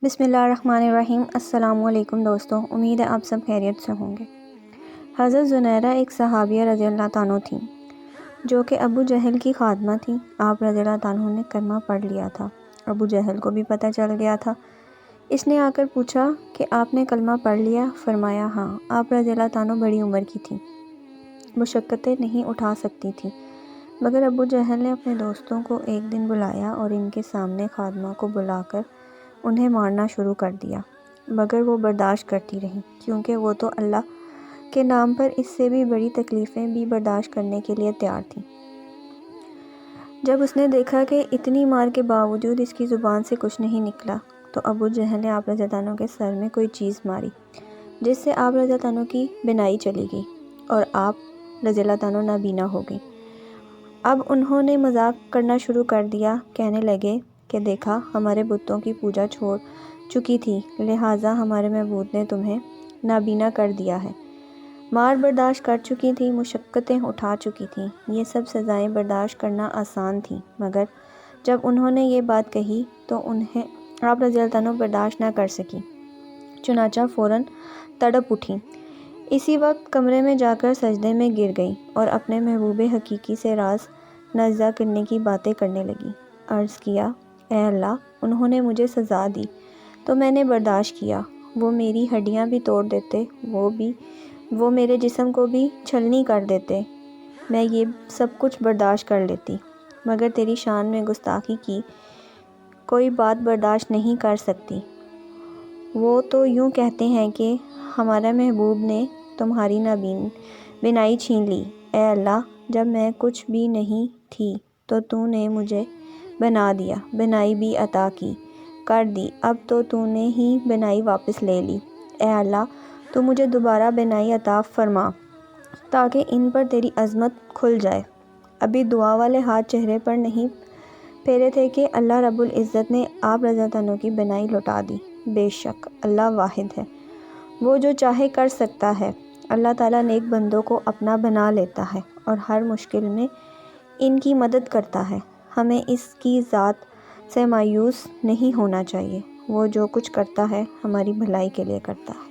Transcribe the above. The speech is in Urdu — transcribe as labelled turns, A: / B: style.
A: بسم اللہ الرحمن الرحیم۔ السلام علیکم دوستوں، امید ہے آپ سب خیریت سے ہوں گے۔ حضرت زنیرہ ایک صحابیہ رضی اللہ عنہ تھیں جو کہ ابو جہل کی خادمہ تھیں۔ آپ رضی اللہ عنہ نے کلمہ پڑھ لیا تھا۔ ابو جہل کو بھی پتہ چل گیا تھا۔ اس نے آ کر پوچھا کہ آپ نے کلمہ پڑھ لیا؟ فرمایا ہاں۔ آپ رضی اللہ عنہ بڑی عمر کی تھیں، مشقتیں نہیں اٹھا سکتی تھیں، مگر ابو جہل نے اپنے دوستوں کو ایک دن بلایا اور ان کے سامنے خادمہ کو بلا کر انہیں مارنا شروع کر دیا، مگر وہ برداشت کرتی رہیں کیونکہ وہ تو اللہ کے نام پر اس سے بھی بڑی تکلیفیں بھی برداشت کرنے کے لیے تیار تھیں۔ جب اس نے دیکھا کہ اتنی مار کے باوجود اس کی زبان سے کچھ نہیں نکلا تو ابو جہل نے آپ رضی اللہ عنہ کے سر میں کوئی چیز ماری، جس سے آپ رضی اللہ عنہ کی بینائی چلی گئی اور آپ رضی اللہ عنہ نابینا ہو گئی۔ اب انہوں نے مذاق کرنا شروع کر دیا، کہنے لگے کہ دیکھا ہمارے بتوں کی پوجا چھوڑ چکی تھی، لہٰذا ہمارے معبود نے تمہیں نابینا کر دیا ہے۔ مار برداشت کر چکی تھی، مشقتیں اٹھا چکی تھیں، یہ سب سزائیں برداشت کرنا آسان تھیں، مگر جب انہوں نے یہ بات کہی تو انہیں آپ رضی اللہ عنہ برداشت نہ کر سکیں، چنانچہ فوراً تڑپ اٹھیں۔ اسی وقت کمرے میں جا کر سجدے میں گر گئیں اور اپنے محبوب حقیقی سے راز نازع کرنے کی باتیں کرنے لگیں۔ عرض کیا، اے اللہ، انہوں نے مجھے سزا دی تو میں نے برداشت کیا، وہ میری ہڈیاں بھی توڑ دیتے، وہ میرے جسم کو بھی چھلنی کر دیتے، میں یہ سب کچھ برداشت کر لیتی، مگر تیری شان میں گستاخی کی کوئی بات برداشت نہیں کر سکتی۔ وہ تو یوں کہتے ہیں کہ ہمارے محبوب نے تمہاری بینائی چھین لی۔ اے اللہ، جب میں کچھ بھی نہیں تھی تو نے مجھے بنا دیا، بینائی بھی عطا کر دی، اب تو نے ہی بینائی واپس لے لی۔ اے اللہ، تو مجھے دوبارہ بینائی عطا فرما تاکہ ان پر تیری عظمت کھل جائے۔ ابھی دعا والے ہاتھ چہرے پر نہیں پھیرے تھے کہ اللہ رب العزت نے آپ رضی اللہ عنہ کی بینائی لوٹا دی۔ بے شک اللہ واحد ہے، وہ جو چاہے کر سکتا ہے۔ اللہ تعالیٰ نیک بندوں کو اپنا بنا لیتا ہے اور ہر مشکل میں ان کی مدد کرتا ہے۔ ہمیں اس کی ذات سے مایوس نہیں ہونا چاہیے، وہ جو کچھ کرتا ہے ہماری بھلائی کے لیے کرتا ہے۔